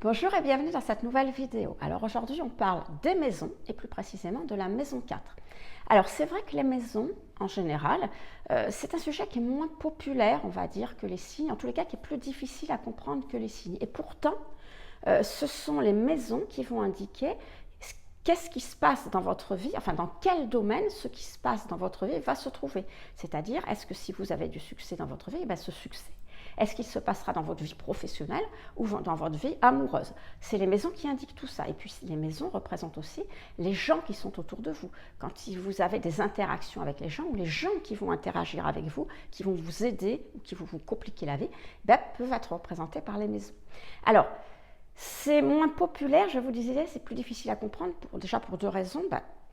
Bonjour et bienvenue dans cette nouvelle vidéo. Alors aujourd'hui on parle des maisons et plus précisément de la maison 4. Alors c'est vrai que les maisons en général, c'est un sujet qui est moins populaire on va dire que les signes, en tous les cas qui est plus difficile à comprendre que les signes. Et pourtant ce sont les maisons qui vont indiquer qu'est-ce qui se passe dans votre vie, enfin dans quel domaine ce qui se passe dans votre vie va se trouver. C'est-à-dire est-ce que si vous avez du succès dans votre vie, ce succès, est-ce qu'il se passera dans votre vie professionnelle ou dans votre vie amoureuse? C'est les maisons qui indiquent tout ça. Et puis les maisons représentent aussi les gens qui sont autour de vous. Quand vous avez des interactions avec les gens ou les gens qui vont interagir avec vous, qui vont vous aider ou qui vont vous compliquer la vie, peuvent être représentés par les maisons. Alors, c'est moins populaire, je vous disais, c'est plus difficile à comprendre, déjà pour deux raisons.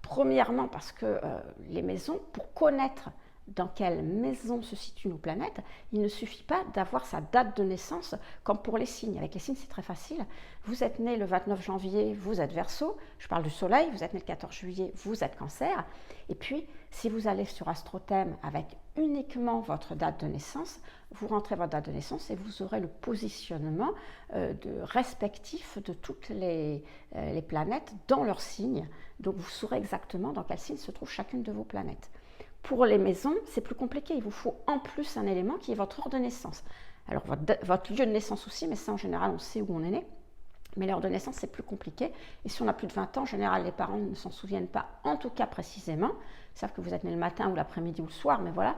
Premièrement, parce que les maisons, pour connaître dans quelle maison se situent nos planètes, il ne suffit pas d'avoir sa date de naissance comme pour les signes. Avec les signes, c'est très facile. Vous êtes né le 29 janvier, vous êtes Verseau, je parle du soleil, vous êtes né le 14 juillet, vous êtes Cancer. Et puis, si vous allez sur Astrothème avec uniquement votre date de naissance, vous rentrez votre date de naissance et vous aurez le positionnement respectif de toutes les planètes dans leur signe. Donc, vous saurez exactement dans quel signe se trouve chacune de vos planètes. Pour les maisons, c'est plus compliqué. Il vous faut en plus un élément qui est votre heure de naissance. Alors, votre lieu de naissance aussi, mais ça, en général, on sait où on est né. Mais l'heure de naissance, c'est plus compliqué. Et si on a plus de 20 ans, en général, les parents ne s'en souviennent pas, en tout cas précisément. Ils savent que vous êtes né le matin ou l'après-midi ou le soir, mais voilà.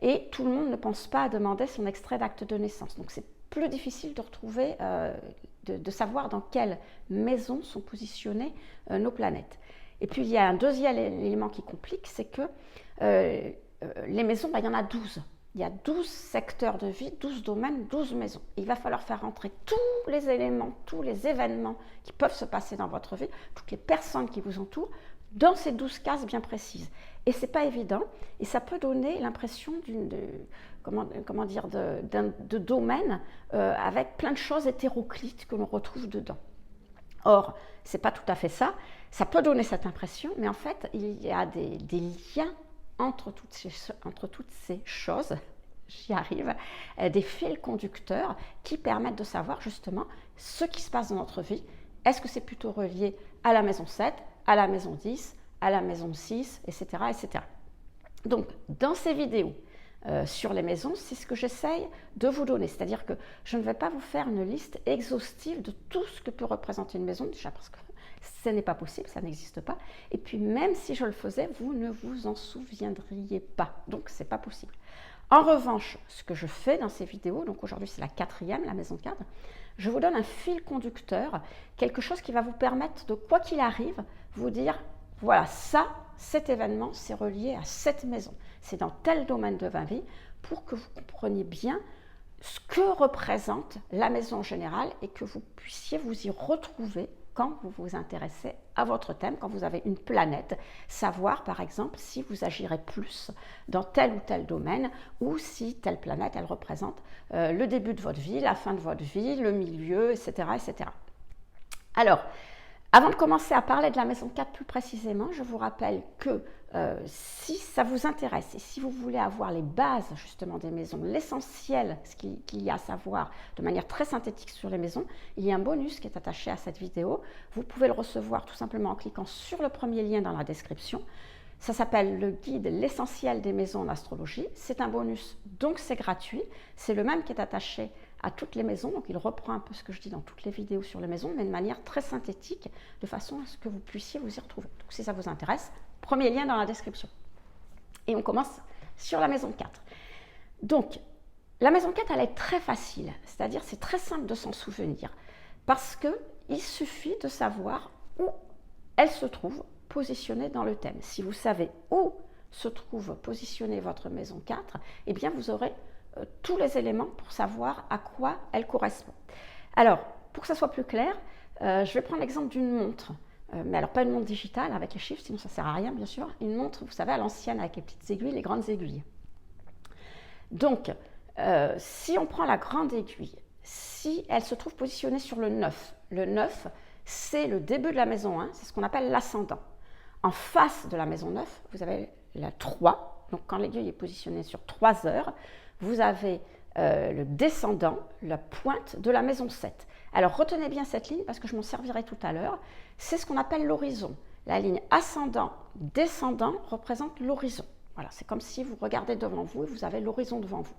Et tout le monde ne pense pas à demander son extrait d'acte de naissance. Donc, c'est plus difficile de retrouver, de savoir dans quelle maison sont positionnées nos planètes. Et puis, il y a un deuxième élément qui complique, c'est que les maisons, il y en a 12. Il y a 12 secteurs de vie, 12 domaines, 12 maisons. Et il va falloir faire entrer tous les éléments, tous les événements qui peuvent se passer dans votre vie, toutes les personnes qui vous entourent, dans ces 12 cases bien précises. Et ce n'est pas évident, et ça peut donner l'impression de domaine avec plein de choses hétéroclites que l'on retrouve dedans. Or, ce n'est pas tout à fait ça. Ça peut donner cette impression, mais en fait, il y a des liens entre toutes ces choses, j'y arrive, des fils conducteurs qui permettent de savoir justement ce qui se passe dans notre vie. Est-ce que c'est plutôt relié à la maison 7, à la maison 10, à la maison 6, etc. etc. Donc, dans ces vidéos sur les maisons, c'est ce que j'essaye de vous donner. C'est-à-dire que je ne vais pas vous faire une liste exhaustive de tout ce que peut représenter une maison, déjà parce que ce n'est pas possible, ça n'existe pas. Et puis même si je le faisais, vous ne vous en souviendriez pas. Donc ce n'est pas possible. En revanche, ce que je fais dans ces vidéos, donc aujourd'hui c'est la 4e, la maison 4, je vous donne un fil conducteur, quelque chose qui va vous permettre de, quoi qu'il arrive, vous dire, voilà, cet événement, c'est relié à cette maison. C'est dans tel domaine de ma vie, pour que vous compreniez bien ce que représente la maison en général et que vous puissiez vous y retrouver quand vous vous intéressez à votre thème, quand vous avez une planète, savoir par exemple si vous agirez plus dans tel ou tel domaine ou si telle planète, elle représente le début de votre vie, la fin de votre vie, le milieu, etc. etc. Alors, avant de commencer à parler de la maison 4 plus précisément, je vous rappelle que si ça vous intéresse et si vous voulez avoir les bases justement des maisons, l'essentiel, ce qu'il y a à savoir de manière très synthétique sur les maisons, il y a un bonus qui est attaché à cette vidéo. Vous pouvez le recevoir tout simplement en cliquant sur le premier lien dans la description. Ça s'appelle le guide L'essentiel des maisons en astrologie. C'est un bonus, donc c'est gratuit. C'est le même qui est attaché à toutes les maisons. Donc il reprend un peu ce que je dis dans toutes les vidéos sur les maisons, mais de manière très synthétique, de façon à ce que vous puissiez vous y retrouver. Donc si ça vous intéresse, premier lien dans la description. Et on commence sur la maison 4. Donc, la maison 4, elle est très facile. C'est-à-dire, c'est très simple de s'en souvenir. Parce qu'il suffit de savoir où elle se trouve positionnée dans le thème. Si vous savez où se trouve positionnée votre maison 4, eh bien vous aurez tous les éléments pour savoir à quoi elle correspond. Alors, pour que ça soit plus clair, je vais prendre l'exemple d'une montre. Mais alors pas une montre digitale avec les chiffres, sinon ça ne sert à rien bien sûr. Une montre, vous savez, à l'ancienne avec les petites aiguilles, les grandes aiguilles. Donc, si on prend la grande aiguille, si elle se trouve positionnée sur le 9, le 9, c'est le début de la maison 1, c'est ce qu'on appelle l'ascendant. En face de la maison 9, vous avez la 3, donc quand l'aiguille est positionnée sur 3 heures, vous avez le descendant, la pointe de la maison 7. Alors retenez bien cette ligne parce que je m'en servirai tout à l'heure. C'est ce qu'on appelle l'horizon. La ligne ascendant-descendant représente l'horizon. Voilà, c'est comme si vous regardez devant vous et vous avez l'horizon devant vous.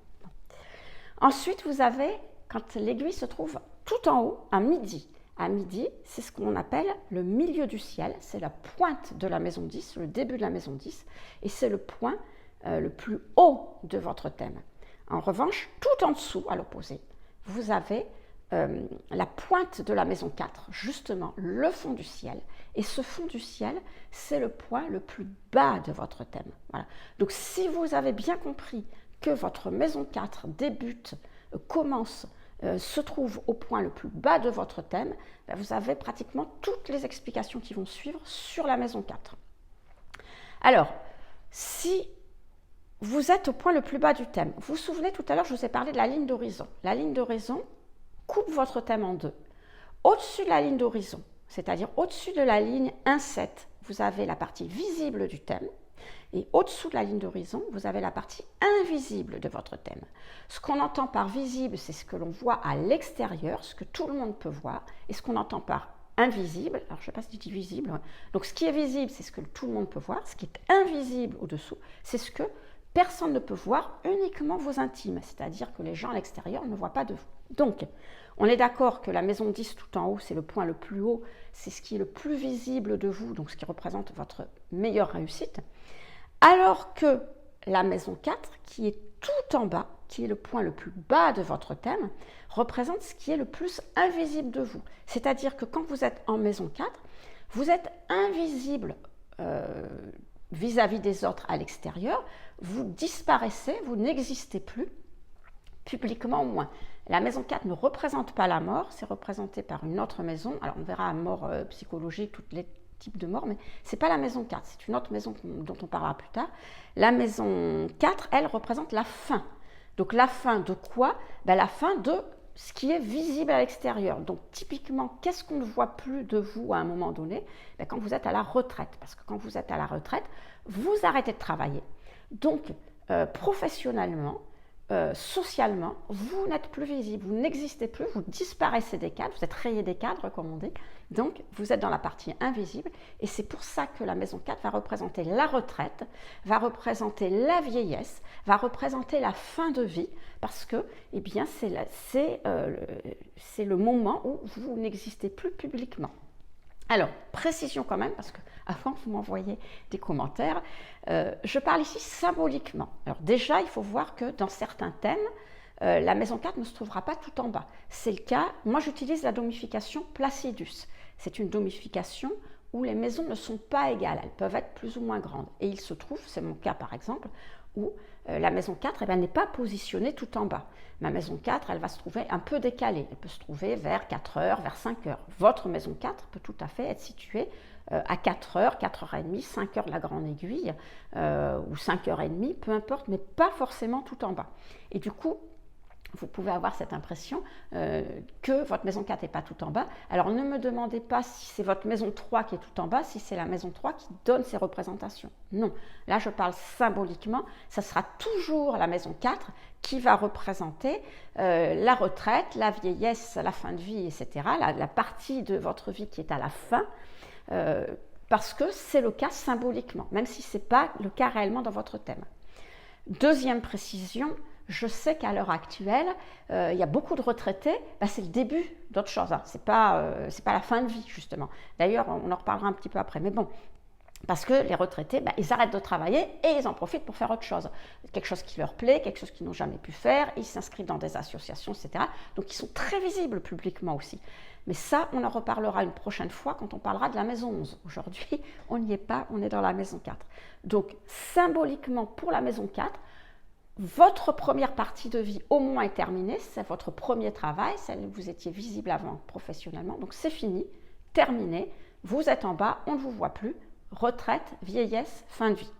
Ensuite, vous avez, quand l'aiguille se trouve tout en haut, à midi. À midi, c'est ce qu'on appelle le milieu du ciel. C'est la pointe de la maison 10, le début de la maison 10. Et c'est le point le plus haut de votre thème. En revanche, tout en dessous, à l'opposé, vous avez la pointe de la maison 4, justement le fond du ciel. Et ce fond du ciel, c'est le point le plus bas de votre thème. Voilà. Donc si vous avez bien compris que votre maison 4 débute, commence, se trouve au point le plus bas de votre thème, ben vous avez pratiquement toutes les explications qui vont suivre sur la maison 4. Alors, si vous êtes au point le plus bas du thème, vous vous souvenez tout à l'heure, je vous ai parlé de la ligne d'horizon. La ligne d'horizon coupe votre thème en deux. Au-dessus de la ligne d'horizon, c'est-à-dire au-dessus de la ligne 1,7, vous avez la partie visible du thème. Et au-dessous de la ligne d'horizon, vous avez la partie invisible de votre thème. Ce qu'on entend par visible, c'est ce que l'on voit à l'extérieur, ce que tout le monde peut voir. Et ce qu'on entend par invisible, alors je ne sais pas si je dis visible, donc ce qui est visible, c'est ce que tout le monde peut voir. Ce qui est invisible au-dessous, c'est ce que personne ne peut voir, uniquement vos intimes. C'est-à-dire que les gens à l'extérieur ne voient pas de vous. Donc, on est d'accord que la maison 10 tout en haut, c'est le point le plus haut, c'est ce qui est le plus visible de vous, donc ce qui représente votre meilleure réussite. Alors que la maison 4, qui est tout en bas, qui est le point le plus bas de votre thème, représente ce qui est le plus invisible de vous. C'est-à-dire que quand vous êtes en maison 4, vous êtes invisible vis-à-vis des autres à l'extérieur, vous disparaissez, vous n'existez plus, publiquement au moins. La maison 4 ne représente pas la mort, c'est représenté par une autre maison. Alors on verra mort psychologique, tous les types de mort, mais ce n'est pas la maison 4, c'est une autre maison dont on parlera plus tard. La maison 4, elle, représente la fin. Donc la fin de quoi? Ben, la fin de ce qui est visible à l'extérieur. Donc typiquement, qu'est-ce qu'on ne voit plus de vous à un moment donné? Ben, quand vous êtes à la retraite. Parce que quand vous êtes à la retraite, vous arrêtez de travailler. Donc professionnellement, socialement, vous n'êtes plus visible, vous n'existez plus, vous disparaissez des cadres, vous êtes rayé des cadres, comme on dit. Donc, vous êtes dans la partie invisible. Et c'est pour ça que la maison 4 va représenter la retraite, va représenter la vieillesse, va représenter la fin de vie, parce que eh bien, c'est le moment où vous n'existez plus publiquement. Alors, précision quand même, parce qu'avant que vous m'envoyiez des commentaires, je parle ici symboliquement. Alors déjà, il faut voir que dans certains thèmes, la maison 4 ne se trouvera pas tout en bas. C'est le cas, moi j'utilise la domification Placidus. C'est une domification où les maisons ne sont pas égales, elles peuvent être plus ou moins grandes. Et il se trouve, c'est mon cas par exemple, où la maison 4 n'est pas positionnée tout en bas. Ma maison 4, elle va se trouver un peu décalée. Elle peut se trouver vers 4 heures, vers 5 heures. Votre maison 4 peut tout à fait être située à 4 heures, 4h30, 5 heures de la grande aiguille, ou 5h30, peu importe, mais pas forcément tout en bas. Et du coup, vous pouvez avoir cette impression que votre maison 4 n'est pas tout en bas. Alors ne me demandez pas si c'est votre maison 3 qui est tout en bas, si c'est la maison 3 qui donne ces représentations. Non, là je parle symboliquement, ça sera toujours la maison 4 qui va représenter la retraite, la vieillesse, la fin de vie, etc. La partie de votre vie qui est à la fin, parce que c'est le cas symboliquement, même si ce n'est pas le cas réellement dans votre thème. Deuxième précision, je sais qu'à l'heure actuelle, il y a beaucoup de retraités, c'est le début d'autre chose, hein. C'est pas la fin de vie justement. D'ailleurs, on en reparlera un petit peu après, mais bon, parce que les retraités, ils arrêtent de travailler et ils en profitent pour faire autre chose. Quelque chose qui leur plaît, quelque chose qu'ils n'ont jamais pu faire, ils s'inscrivent dans des associations, etc. Donc ils sont très visibles publiquement aussi. Mais ça, on en reparlera une prochaine fois quand on parlera de la maison 11. Aujourd'hui, on n'y est pas, on est dans la maison 4. Donc symboliquement, pour la maison 4, votre première partie de vie au moins est terminée, c'est votre premier travail, celle où vous étiez visible avant professionnellement, donc c'est fini, terminé, vous êtes en bas, on ne vous voit plus, retraite, vieillesse, fin de vie.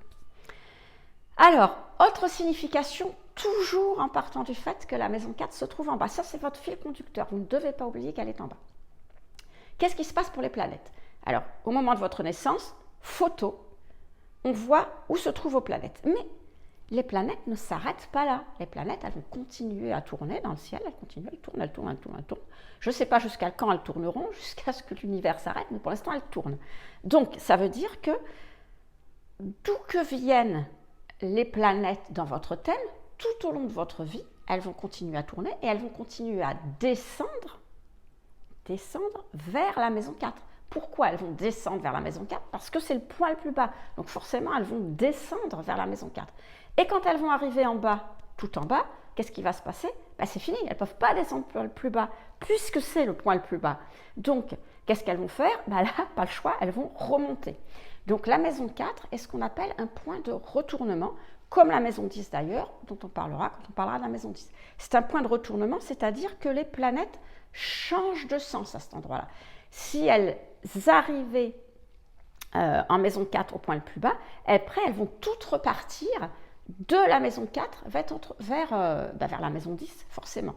Alors, autre signification, toujours en partant du fait que la maison 4 se trouve en bas, ça c'est votre fil conducteur, vous ne devez pas oublier qu'elle est en bas. Qu'est-ce qui se passe pour les planètes? Alors, au moment de votre naissance, photo, on voit où se trouvent vos planètes, mais les planètes ne s'arrêtent pas là. Les planètes, elles vont continuer à tourner dans le ciel, elles continuent, elles tournent, elles tournent, elles tournent, elles tournent. Je ne sais pas jusqu'à quand elles tourneront, jusqu'à ce que l'univers s'arrête, mais pour l'instant, elles tournent. Donc, ça veut dire que d'où que viennent les planètes dans votre thème, tout au long de votre vie, elles vont continuer à tourner et elles vont continuer à descendre vers la maison 4. Pourquoi elles vont descendre vers la maison 4? Parce que c'est le point le plus bas. Donc forcément, elles vont descendre vers la maison 4. Et quand elles vont arriver en bas, tout en bas, qu'est-ce qui va se passer? C'est fini, elles ne peuvent pas descendre le plus bas, puisque c'est le point le plus bas. Donc, qu'est-ce qu'elles vont faire? Là, pas le choix, elles vont remonter. Donc la maison 4 est ce qu'on appelle un point de retournement, comme la maison 10 d'ailleurs, dont on parlera quand on parlera de la maison 10. C'est un point de retournement, c'est-à-dire que les planètes changent de sens à cet endroit-là. Si elles arrivaient en maison 4 au point le plus bas, après elles vont toutes repartir de la maison 4 vers la maison 10, forcément.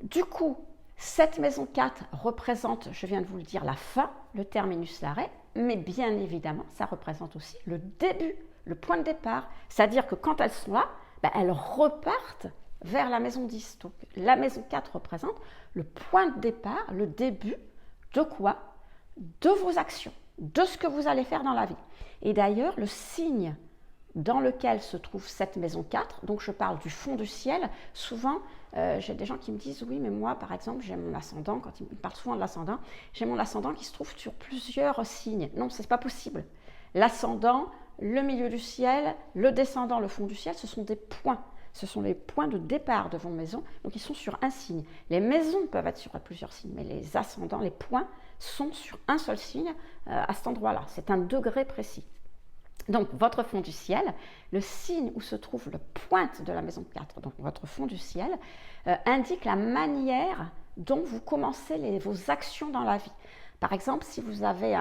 Du coup, cette maison 4 représente, je viens de vous le dire, la fin, le terminus, l'arrêt, mais bien évidemment, ça représente aussi le début, le point de départ. C'est-à-dire que quand elles sont là, elles repartent vers la maison 10. Donc la maison 4 représente le point de départ, le début de quoi? De vos actions, de ce que vous allez faire dans la vie. Et d'ailleurs, le signe dans lequel se trouve cette maison 4, donc je parle du fond du ciel, souvent j'ai des gens qui me disent oui mais moi par exemple j'ai mon ascendant, quand ils me parlent souvent de l'ascendant, j'ai mon ascendant qui se trouve sur plusieurs signes. Non, c'est pas possible. L'ascendant, le milieu du ciel, le descendant, le fond du ciel, ce sont des points. Ce sont les points de départ de vos maisons, donc ils sont sur un signe. Les maisons peuvent être sur plusieurs signes, mais les ascendants, les points, sont sur un seul signe à cet endroit-là. C'est un degré précis. Donc, votre fond du ciel, le signe où se trouve le pointe de la maison 4, donc votre fond du ciel, indique la manière dont vous commencez vos actions dans la vie. Par exemple, si vous avez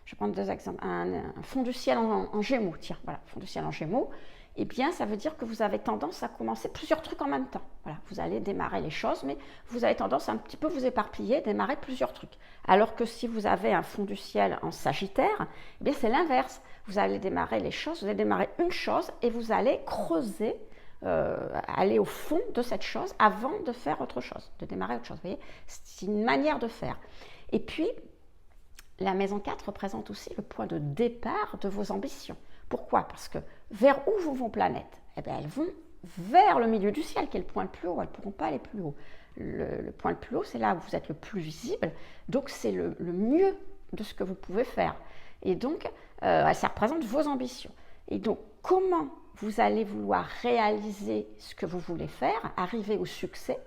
je vais prendre deux exemples, un fond du ciel en Gémeaux, tiens, voilà, fond du ciel en Gémeaux, eh bien, ça veut dire que vous avez tendance à commencer plusieurs trucs en même temps. Voilà, vous allez démarrer les choses, mais vous avez tendance à un petit peu vous éparpiller, démarrer plusieurs trucs. Alors que si vous avez un fond du ciel en Sagittaire, eh bien, c'est l'inverse. Vous allez démarrer les choses, vous allez démarrer une chose et vous allez creuser, aller au fond de cette chose avant de faire autre chose, de démarrer autre chose. Vous voyez, c'est une manière de faire. Et puis, la maison 4 représente aussi le point de départ de vos ambitions. Pourquoi? Parce que vers où vont vos planètes? Eh bien, elles vont vers le milieu du ciel, qui est le point le plus haut. Elles ne pourront pas aller plus haut. Le point le plus haut, c'est là où vous êtes le plus visible. Donc, c'est le mieux de ce que vous pouvez faire. Et donc, ça représente vos ambitions. Et donc, comment vous allez vouloir réaliser ce que vous voulez faire, arriver au succès?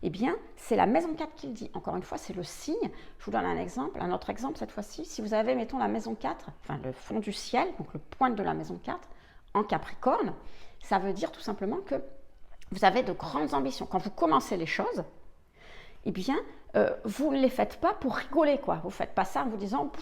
Eh bien, c'est la maison 4 qui le dit. Encore une fois, c'est le signe. Je vous donne un autre exemple cette fois-ci. Si vous avez, mettons, la maison 4, enfin le fond du ciel, donc le point de la maison 4, en Capricorne, ça veut dire tout simplement que vous avez de grandes ambitions. Quand vous commencez les choses, eh bien, vous ne les faites pas pour rigoler, quoi. Vous ne faites pas ça en vous disant,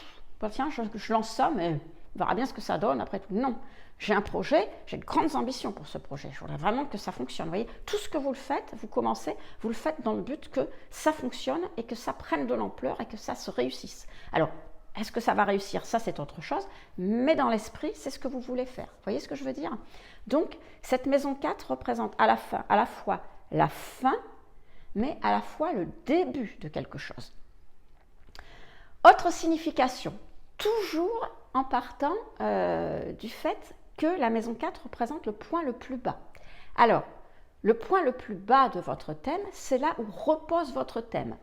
tiens, je lance ça, mais on verra bien ce que ça donne après tout. Non. J'ai un projet, j'ai de grandes ambitions pour ce projet. Je voudrais vraiment que ça fonctionne. Vous voyez, tout ce que vous le faites, vous commencez, vous le faites dans le but que ça fonctionne et que ça prenne de l'ampleur et que ça se réussisse. Alors, est-ce que ça va réussir? Ça, c'est autre chose. Mais dans l'esprit, c'est ce que vous voulez faire. Vous voyez ce que je veux dire? Donc, cette maison 4 représente à la fois la fin, mais à la fois le début de quelque chose. Autre signification, toujours en partant du fait que la maison 4 représente le point le plus bas. Alors, le point le plus bas de votre thème, c'est là où repose votre thème.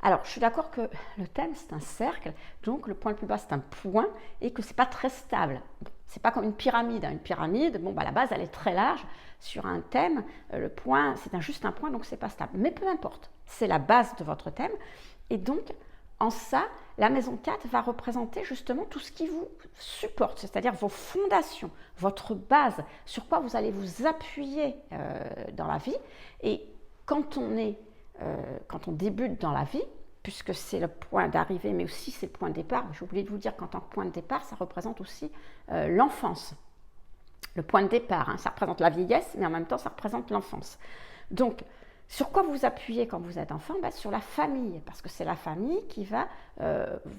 Alors, je suis d'accord que le thème, c'est un cercle, donc le point le plus bas, c'est un point, et que ce n'est pas très stable. Ce n'est pas comme une pyramide. Une pyramide, la base, elle est très large. Sur un thème, le point, c'est juste un point, donc ce n'est pas stable. Mais peu importe, c'est la base de votre thème. Et donc, en ça, la maison 4 va représenter justement tout ce qui vous supporte, c'est-à-dire vos fondations, votre base, sur quoi vous allez vous appuyer dans la vie. Et quand on débute dans la vie, puisque c'est le point d'arrivée, mais aussi c'est le point de départ, j'ai oublié de vous dire qu'en tant que point de départ, ça représente aussi l'enfance. Le point de départ, ça représente la vieillesse, mais en même temps, ça représente l'enfance. Donc, sur quoi vous appuyez quand vous êtes enfant? Sur la famille, parce que c'est la famille qui va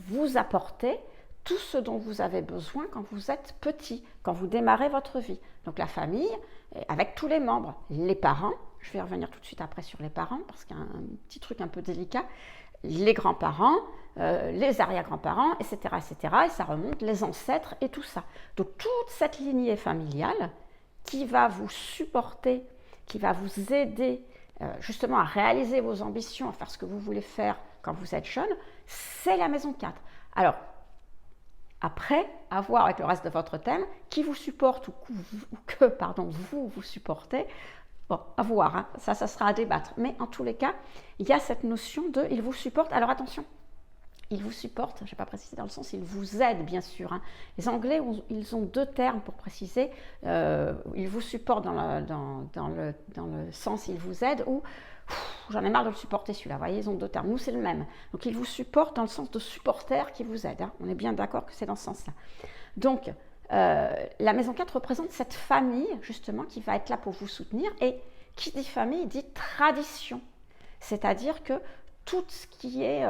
vous apporter tout ce dont vous avez besoin quand vous êtes petit, quand vous démarrez votre vie. Donc la famille, avec tous les membres, les parents, je vais revenir tout de suite après sur les parents, parce qu'il y a un petit truc un peu délicat, les grands-parents, les arrière-grands-parents, etc., etc., et ça remonte, les ancêtres et tout ça. Donc toute cette lignée familiale qui va vous supporter, qui va vous aider justement à réaliser vos ambitions, à faire ce que vous voulez faire quand vous êtes jeune, c'est la maison 4. Alors, après, à voir avec le reste de votre thème, qui vous supporte ou que vous supportez, bon, à voir, hein, ça sera à débattre. Mais en tous les cas, il y a cette notion de « il vous supporte ». Alors attention, il vous supporte, je n'ai pas précisé dans le sens, il vous aide bien sûr. Hein. Les Anglais, ils ont deux termes pour préciser. Il vous supporte dans le sens « il vous aide » ou j'en ai marre de le supporter celui-là, vous voyez, ils ont deux termes. Nous, c'est le même. Donc, il vous supporte dans le sens de supporter qui vous aide. Hein. On est bien d'accord que c'est dans ce sens-là. Donc, la maison 4 représente cette famille, justement, qui va être là pour vous soutenir. Et qui dit famille, dit tradition. C'est-à-dire que tout ce qui est,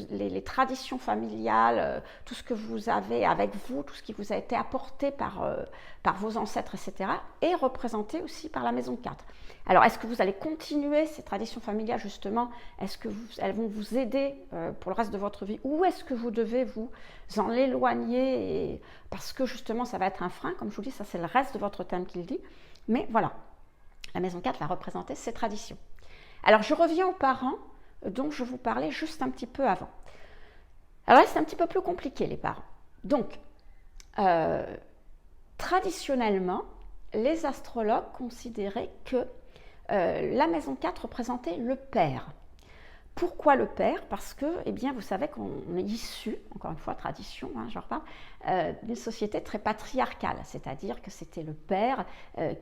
les traditions familiales, tout ce que vous avez avec vous, tout ce qui vous a été apporté par vos ancêtres, etc., est représenté aussi par la maison 4. Alors, est-ce que vous allez continuer ces traditions familiales, justement? Est-ce que elles vont vous aider pour le reste de votre vie? Ou est-ce que vous devez vous en éloigner parce que, justement, ça va être un frein? Comme je vous dis, ça, c'est le reste de votre thème qui le dit. Mais voilà, la maison 4 va représenter ces traditions. Alors, je reviens aux parents dont je vous parlais juste un petit peu avant. Alors là, c'est un petit peu plus compliqué, les parents. Donc, traditionnellement, les astrologues considéraient que la maison 4 représentait le père. Pourquoi le père? Parce que, eh bien, vous savez qu'on est issu, encore une fois, tradition, hein, je reparle, d'une société très patriarcale, c'est-à-dire que c'était le père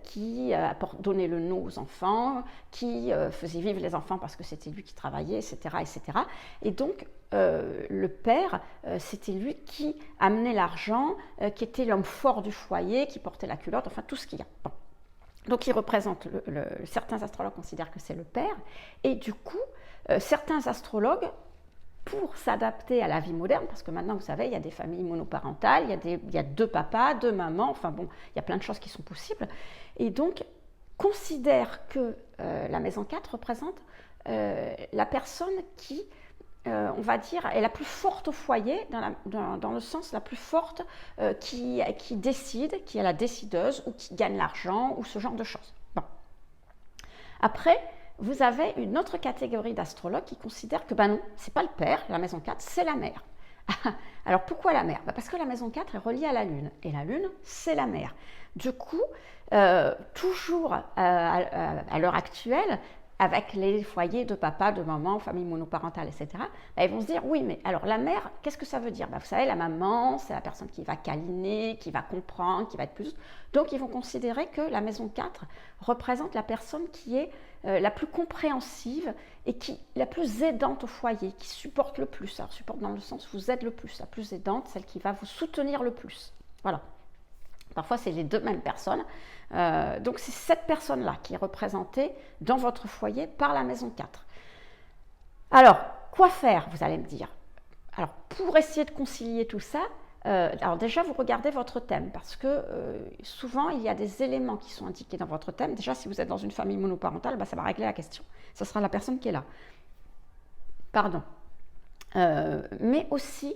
qui donnait le nom aux enfants, qui faisait vivre les enfants parce que c'était lui qui travaillait, etc., etc. Et donc, le père, c'était lui qui amenait l'argent, qui était l'homme fort du foyer, qui portait la culotte, enfin, tout ce qu'il y a. Bon. Donc, il représente, certains astrologues considèrent que c'est le père, et du coup, certains astrologues, pour s'adapter à la vie moderne, parce que maintenant, vous savez, il y a des familles monoparentales, il y a deux papas, deux mamans, enfin bon, il y a plein de choses qui sont possibles, et donc, considèrent que la maison 4 représente la personne qui, on va dire, est la plus forte au foyer, dans le sens la plus forte, qui décide, qui est la décideuse, ou qui gagne l'argent, ou ce genre de choses. Bon. Après, vous avez une autre catégorie d'astrologues qui considèrent que, ben non, c'est pas le père, la maison 4, c'est la mère. Alors, pourquoi la mère? Parce que la maison 4 est reliée à la Lune, et la Lune, c'est la mère. Du coup, toujours à l'heure actuelle, avec les foyers de papa, de maman, famille monoparentale, etc., ben, ils vont se dire, oui, mais alors la mère, qu'est-ce que ça veut dire? Ben, vous savez, la maman, c'est la personne qui va câliner, qui va comprendre, qui va être plus... Donc, ils vont considérer que la maison 4 représente la personne qui est la plus compréhensive et la plus aidante au foyer, qui supporte le plus. Alors, supporte dans le sens vous aide le plus, la plus aidante, celle qui va vous soutenir le plus. Voilà. Parfois, c'est les deux mêmes personnes. Donc, c'est cette personne-là qui est représentée dans votre foyer par la maison 4. Alors, quoi faire, vous allez me dire? Alors, pour essayer de concilier tout ça, alors déjà, vous regardez votre thème, parce que souvent, il y a des éléments qui sont indiqués dans votre thème. Déjà, si vous êtes dans une famille monoparentale, ben, ça va régler la question. Ce sera la personne qui est là. Pardon. Mais aussi,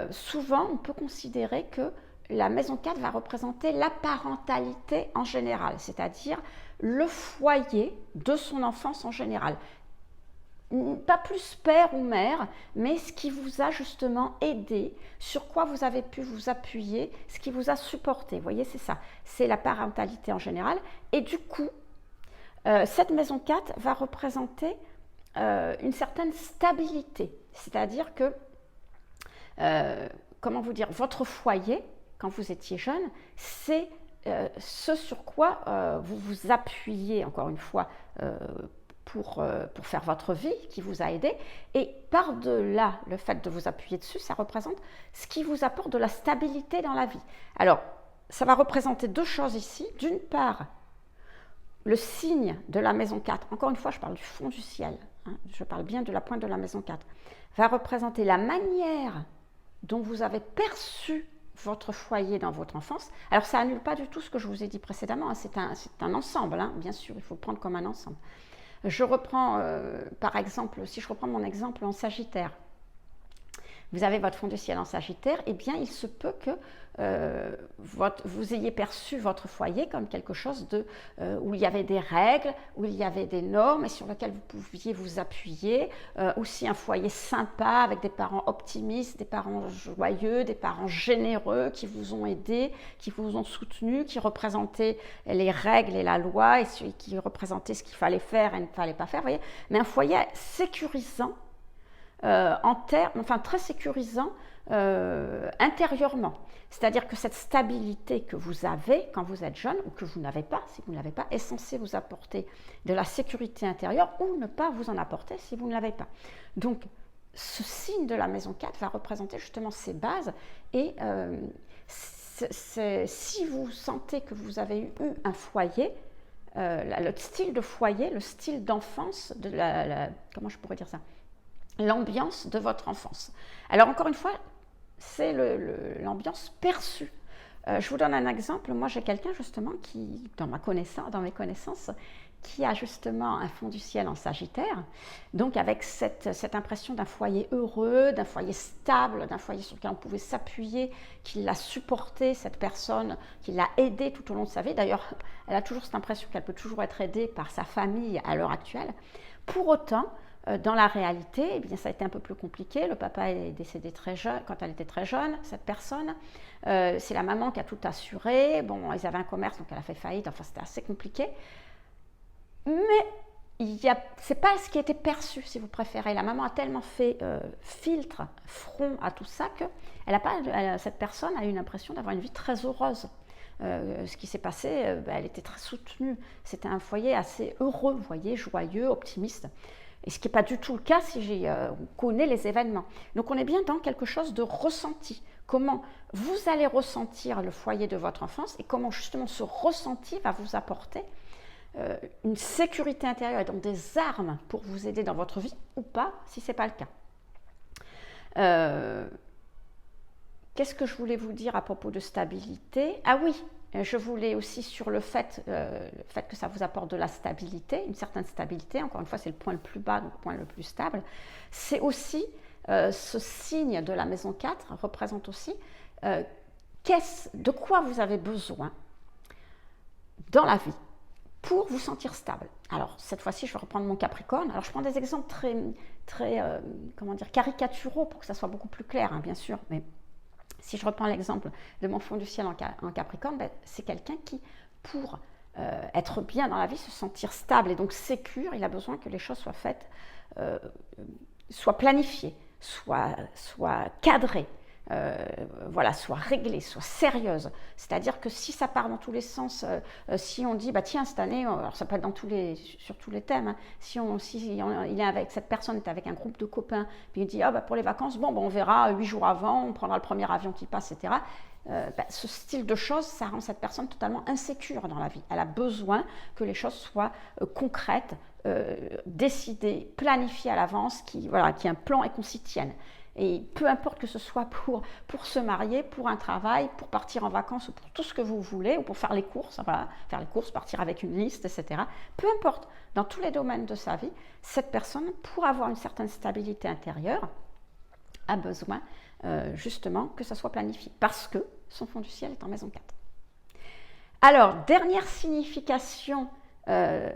souvent, on peut considérer que la maison 4 va représenter la parentalité en général, c'est-à-dire le foyer de son enfance en général. Pas plus père ou mère, mais ce qui vous a justement aidé, sur quoi vous avez pu vous appuyer, ce qui vous a supporté. Vous voyez, c'est ça. C'est la parentalité en général. Et du coup, cette maison 4 va représenter une certaine stabilité. C'est-à-dire que, comment vous dire, votre foyer, quand vous étiez jeune, c'est ce sur quoi vous vous appuyez, encore une fois, pour faire votre vie, qui vous a aidé. Et par-delà le fait de vous appuyer dessus, ça représente ce qui vous apporte de la stabilité dans la vie. Alors, ça va représenter deux choses ici. D'une part, le signe de la maison 4, encore une fois, je parle du fond du ciel, hein, je parle bien de la pointe de la maison 4, va représenter la manière dont vous avez perçu votre foyer dans votre enfance. Alors ça annule pas du tout ce que je vous ai dit précédemment, hein, c'est un ensemble, hein, bien sûr, il faut le prendre comme un ensemble. Je reprends par exemple, si je reprends mon exemple en Sagittaire, vous avez votre fond du ciel en Sagittaire, eh bien il se peut que vous ayez perçu votre foyer comme quelque chose où il y avait des règles, où il y avait des normes et sur lesquelles vous pouviez vous appuyer. Aussi un foyer sympa avec des parents optimistes, des parents joyeux, des parents généreux qui vous ont aidé, qui vous ont soutenu, qui représentaient les règles et la loi et qui représentaient ce qu'il fallait faire et ne fallait pas faire. Vous voyez, mais un foyer sécurisant, très sécurisant intérieurement. C'est-à-dire que cette stabilité que vous avez quand vous êtes jeune ou que vous n'avez pas, si vous ne l'avez pas, est censée vous apporter de la sécurité intérieure ou ne pas vous en apporter si vous ne l'avez pas. Donc, ce signe de la maison 4 va représenter justement ces bases et si vous sentez que vous avez eu un foyer, le style de foyer, le style d'enfance, comment je pourrais dire ça ? L'ambiance de votre enfance. Alors encore une fois, c'est l'ambiance perçue. Je vous donne un exemple. Moi, j'ai quelqu'un justement qui, dans mes connaissances, qui a justement un fond du ciel en Sagittaire, donc avec cette impression d'un foyer heureux, d'un foyer stable, d'un foyer sur lequel on pouvait s'appuyer, qui l'a supporté, cette personne, qui l'a aidé tout au long de sa vie. D'ailleurs, elle a toujours cette impression qu'elle peut toujours être aidée par sa famille à l'heure actuelle. Pour autant, dans la réalité, eh bien, ça a été un peu plus compliqué. Le papa est décédé très jeune, quand elle était très jeune, cette personne. C'est la maman qui a tout assuré. Bon, ils avaient un commerce, donc elle a fait faillite. Enfin, c'était assez compliqué. Mais c'est pas ce qui était perçu, si vous préférez. La maman a tellement fait filtre, front à tout ça que cette personne a eu l'impression d'avoir une vie très heureuse. Ce qui s'est passé, elle était très soutenue. C'était un foyer assez heureux, vous voyez, joyeux, optimiste. Et ce qui n'est pas du tout le cas si on connaît les événements. Donc on est bien dans quelque chose de ressenti. Comment vous allez ressentir le foyer de votre enfance et comment justement ce ressenti va vous apporter une sécurité intérieure et donc des armes pour vous aider dans votre vie ou pas si ce n'est pas le cas. Qu'est-ce que je voulais vous dire à propos de stabilité? Ah oui, je voulais aussi sur le fait que ça vous apporte de la stabilité, une certaine stabilité, encore une fois c'est le point le plus bas, donc le point le plus stable, c'est aussi ce signe de la maison 4 représente aussi de quoi vous avez besoin dans la vie pour vous sentir stable. Alors cette fois-ci je vais reprendre mon Capricorne, alors je prends des exemples très caricaturaux pour que ça soit beaucoup plus clair, hein, bien sûr, mais si je reprends l'exemple de mon fond du ciel en Capricorne, c'est quelqu'un qui, pour être bien dans la vie, se sentir stable et donc sécure, il a besoin que les choses soient faites, soient planifiées, soient cadrées, soient réglées, soient sérieuses. C'est-à-dire que si ça part dans tous les sens, si on dit, tiens, cette année, alors ça peut être sur tous les thèmes, hein, cette personne est avec un groupe de copains, puis il dit, pour les vacances, on verra 8 jours avant, on prendra le premier avion qui passe, etc. Ce style de choses, ça rend cette personne totalement insécure dans la vie. Elle a besoin que les choses soient concrètes, décidées, planifiées à l'avance, qu'il y ait un plan et qu'on s'y tienne. Et peu importe que ce soit pour se marier, pour un travail, pour partir en vacances ou pour tout ce que vous voulez, ou pour faire les courses, partir avec une liste, etc. Peu importe, dans tous les domaines de sa vie, cette personne, pour avoir une certaine stabilité intérieure, a besoin justement que ça soit planifié, parce que son fond du ciel est en maison 4. Alors, dernière signification de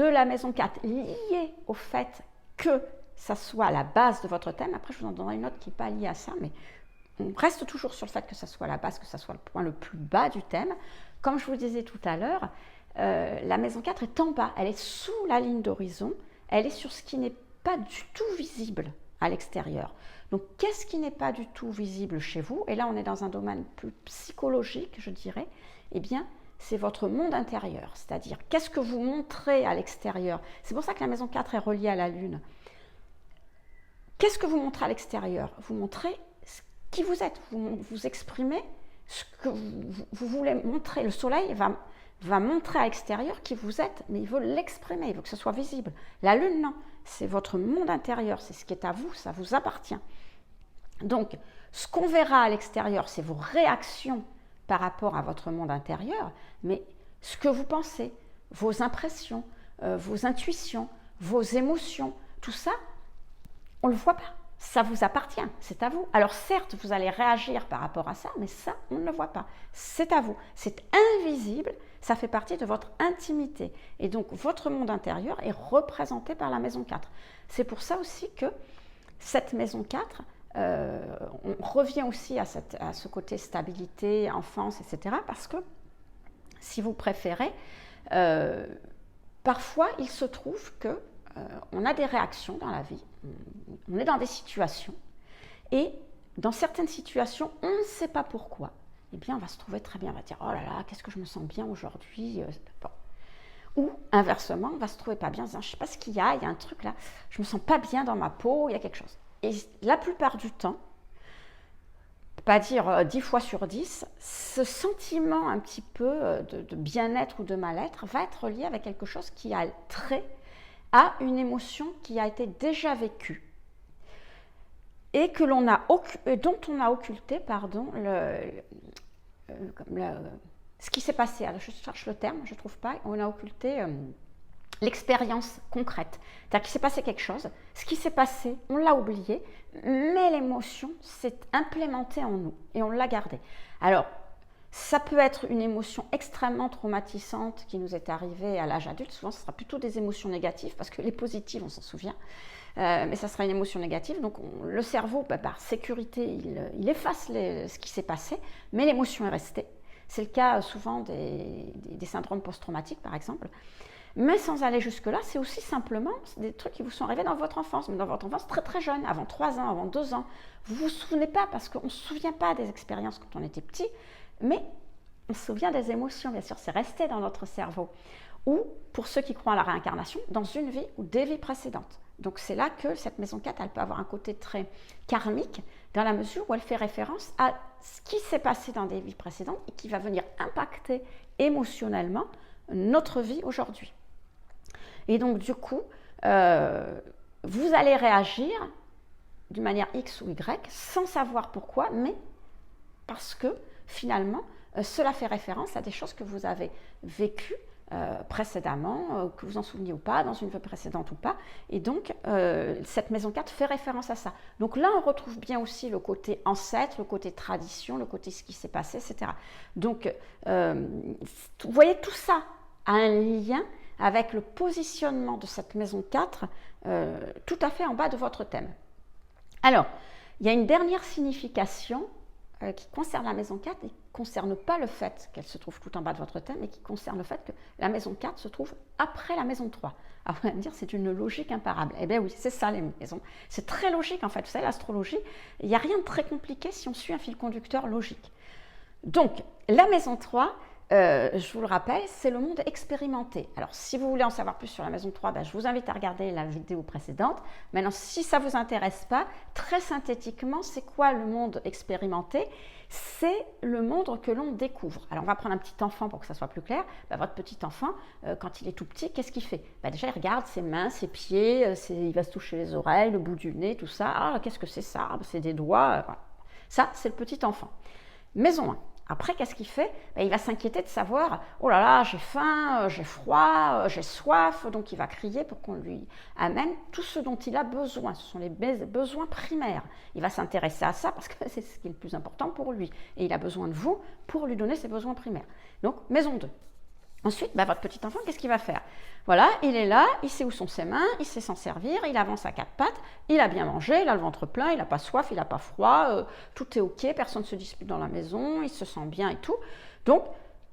la maison 4 liée au fait que ça soit la base de votre thème. Après, je vous en donnerai une autre qui n'est pas liée à ça, mais on reste toujours sur le fait que ça soit la base, que ça soit le point le plus bas du thème. Comme je vous le disais tout à l'heure, la maison 4 est en bas, elle est sous la ligne d'horizon, elle est sur ce qui n'est pas du tout visible à l'extérieur. Donc, qu'est-ce qui n'est pas du tout visible chez vous? Et là, on est dans un domaine plus psychologique, je dirais. Eh bien, c'est votre monde intérieur, c'est-à-dire qu'est-ce que vous montrez à l'extérieur. C'est pour ça que la maison 4 est reliée à la Lune. Qu'est-ce que vous montrez à l'extérieur? Vous montrez qui vous êtes, vous exprimez ce que vous voulez montrer. Le soleil va montrer à l'extérieur qui vous êtes, mais il veut l'exprimer, il veut que ce soit visible. La Lune, non, c'est votre monde intérieur, c'est ce qui est à vous, ça vous appartient. Donc, ce qu'on verra à l'extérieur, c'est vos réactions par rapport à votre monde intérieur, mais ce que vous pensez, vos impressions, vos intuitions, vos émotions, tout ça, on ne le voit pas. Ça vous appartient, c'est à vous. Alors certes, vous allez réagir par rapport à ça, mais ça, on ne le voit pas. C'est à vous. C'est invisible, ça fait partie de votre intimité. Et donc, votre monde intérieur est représenté par la maison 4. C'est pour ça aussi que cette maison 4, on revient aussi à ce côté stabilité, enfance, etc. Parce que, si vous préférez, parfois, il se trouve que on a des réactions dans la vie, on est dans des situations, et dans certaines situations, on ne sait pas pourquoi. Eh bien, on va se trouver très bien, on va dire « Oh là là, qu'est-ce que je me sens bien aujourd'hui ?» Bon. Ou inversement, on va se trouver pas bien, en disant « Je ne sais pas ce qu'il y a un truc là, je me sens pas bien dans ma peau, il y a quelque chose. » Et la plupart du temps, pas dire 10 fois sur 10, ce sentiment un petit peu de bien-être ou de mal-être va être lié avec quelque chose qui a trait à une émotion qui a été déjà vécue et dont on a occulté ce qui s'est passé. Alors, je cherche le terme, je ne trouve pas. On a occulté l'expérience concrète. C'est-à-dire qu'il s'est passé quelque chose, ce qui s'est passé, on l'a oublié, mais l'émotion s'est implémentée en nous et on l'a gardée. Alors, ça peut être une émotion extrêmement traumatisante qui nous est arrivée à l'âge adulte. Souvent, ce sera plutôt des émotions négatives parce que les positives, on s'en souvient. Mais ça sera une émotion négative. Donc, le cerveau, par sécurité, il efface ce qui s'est passé, mais l'émotion est restée. C'est le cas souvent des syndromes post-traumatiques, par exemple. Mais sans aller jusque-là, c'est aussi simplement des trucs qui vous sont arrivés dans votre enfance, mais dans votre enfance très très jeune, avant 3 ans, avant 2 ans. Vous ne vous souvenez pas parce qu'on ne se souvient pas des expériences quand on était petit, mais on se souvient des émotions, bien sûr, c'est resté dans notre cerveau. Ou, pour ceux qui croient à la réincarnation, dans une vie ou des vies précédentes. Donc c'est là que cette maison 4, elle peut avoir un côté très karmique, dans la mesure où elle fait référence à ce qui s'est passé dans des vies précédentes et qui va venir impacter émotionnellement notre vie aujourd'hui. Et donc du coup, vous allez réagir d'une manière X ou Y sans savoir pourquoi, mais parce que finalement, cela fait référence à des choses que vous avez vécues précédemment, que vous en souveniez ou pas, dans une vie précédente ou pas. Et donc, cette maison 4 fait référence à ça. Donc là, on retrouve bien aussi le côté ancêtre, le côté tradition, le côté ce qui s'est passé, etc. Donc, vous voyez, tout ça a un lien avec le positionnement de cette maison 4 tout à fait en bas de votre thème. Alors, il y a une dernière signification qui concerne la maison 4 et qui ne concerne pas le fait qu'elle se trouve tout en bas de votre thème, mais qui concerne le fait que la maison 4 se trouve après la maison 3. Alors vous allez me dire, c'est une logique imparable. Eh bien oui, c'est ça les maisons. C'est très logique en fait. Vous savez, l'astrologie, il n'y a rien de très compliqué si on suit un fil conducteur logique. Donc, la maison 3, je vous le rappelle, c'est le monde expérimenté. Alors, si vous voulez en savoir plus sur la maison 3, je vous invite à regarder la vidéo précédente. Maintenant, si ça ne vous intéresse pas, très synthétiquement, c'est quoi le monde expérimenté? C'est le monde que l'on découvre. Alors, on va prendre un petit enfant pour que ça soit plus clair. Votre petit enfant, quand il est tout petit, qu'est-ce qu'il fait? Déjà, il regarde ses mains, ses pieds, il va se toucher les oreilles, le bout du nez, tout ça. Ah, qu'est-ce que c'est ça? C'est des doigts. Voilà. Ça, c'est le petit enfant. Maison 1. Après, qu'est-ce qu'il fait? Il va s'inquiéter de savoir, oh là là, j'ai faim, j'ai froid, j'ai soif, donc il va crier pour qu'on lui amène tout ce dont il a besoin. Ce sont les besoins primaires. Il va s'intéresser à ça parce que c'est ce qui est le plus important pour lui. Et il a besoin de vous pour lui donner ses besoins primaires. Donc, maison 2. Ensuite, votre petit enfant, qu'est-ce qu'il va faire? Voilà, il est là, il sait où sont ses mains, il sait s'en servir, il avance à 4 pattes, il a bien mangé, il a le ventre plein, il n'a pas soif, il n'a pas froid, tout est ok, personne ne se dispute dans la maison, il se sent bien et tout. Donc,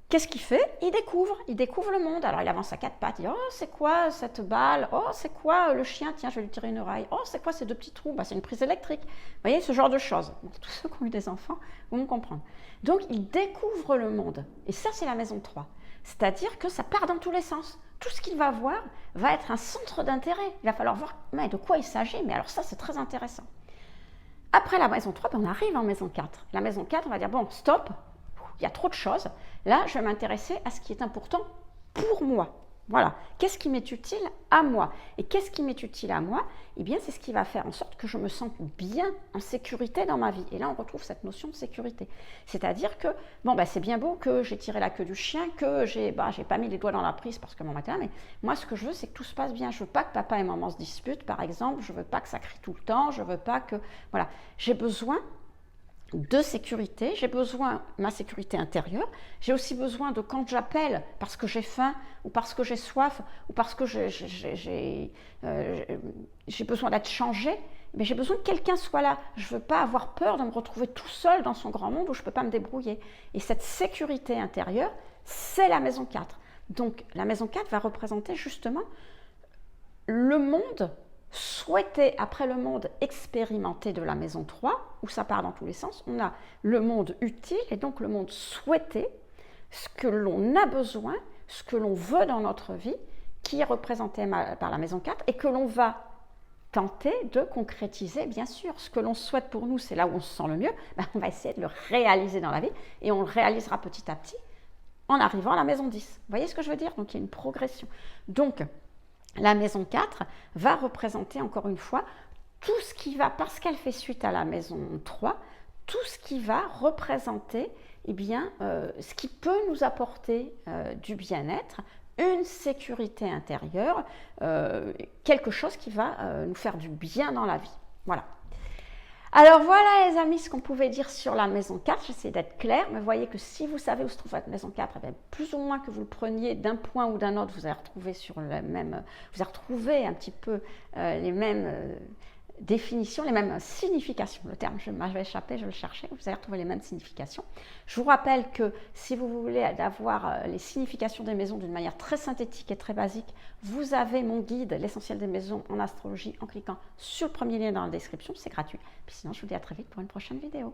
qu'est-ce qu'il fait? Il découvre le monde. Alors, il avance à 4 pattes, il dit « Oh, c'est quoi cette balle? Oh, c'est quoi le chien? Tiens, je vais lui tirer une oreille. Oh, c'est quoi ces 2 petits trous? C'est une prise électrique. » Vous voyez, ce genre de choses. Donc, tous ceux qui ont eu des enfants vont me comprendre. Donc, il découvre le monde. Et ça, c'est la maison 3. C'est-à-dire que ça part dans tous les sens. Tout ce qu'il va voir va être un centre d'intérêt. Il va falloir voir de quoi il s'agit. Mais alors ça, c'est très intéressant. Après la maison 3, on arrive en maison 4. La maison 4, on va dire, bon, stop, il y a trop de choses. Là, je vais m'intéresser à ce qui est important pour moi. Voilà. Qu'est-ce qui m'est utile à moi? Et qu'est-ce qui m'est utile à moi? Eh bien, c'est ce qui va faire en sorte que je me sente bien en sécurité dans ma vie. Et là, on retrouve cette notion de sécurité. C'est-à-dire que, bon, bah, c'est bien beau que j'ai tiré la queue du chien, que j'ai pas mis les doigts dans la prise parce que mon matin, mais moi, ce que je veux, c'est que tout se passe bien. Je veux pas que papa et maman se disputent, par exemple. Je veux pas que ça crie tout le temps. Je veux pas que... Voilà. J'ai besoin de sécurité, j'ai besoin de ma sécurité intérieure, j'ai aussi besoin de quand j'appelle parce que j'ai faim ou parce que j'ai soif ou parce que j'ai besoin d'être changé, mais j'ai besoin que quelqu'un soit là. Je ne veux pas avoir peur de me retrouver tout seul dans son grand monde où je ne peux pas me débrouiller. Et cette sécurité intérieure, c'est la maison 4. Donc la maison 4 va représenter justement le monde souhaité après le monde expérimenté de la maison 3, où ça part dans tous les sens. On a le monde utile et donc le monde souhaité, ce que l'on a besoin, ce que l'on veut dans notre vie, qui est représenté par la maison 4 et que l'on va tenter de concrétiser, bien sûr. Ce que l'on souhaite pour nous, c'est là où on se sent le mieux, on va essayer de le réaliser dans la vie et on le réalisera petit à petit en arrivant à la maison 10. Vous voyez ce que je veux dire? Donc il y a une progression. Donc, la maison 4 va représenter encore une fois tout ce qui va, parce qu'elle fait suite à la maison 3, tout ce qui va représenter ce qui peut nous apporter du bien-être, une sécurité intérieure, quelque chose qui va nous faire du bien dans la vie. Voilà. Alors voilà les amis ce qu'on pouvait dire sur la maison 4, j'essaie d'être claire, mais voyez que si vous savez où se trouve votre maison 4, plus ou moins que vous le preniez d'un point ou d'un autre, vous allez retrouver vous allez retrouver un petit peu les mêmes définitions, les mêmes significations. Le terme m'avait échappé, je le cherchais, vous allez retrouver les mêmes significations. Je vous rappelle que si vous voulez avoir les significations des maisons d'une manière très synthétique et très basique, vous avez mon guide, l'essentiel des maisons en astrologie, en cliquant sur le premier lien dans la description, c'est gratuit. Puis sinon, je vous dis à très vite pour une prochaine vidéo.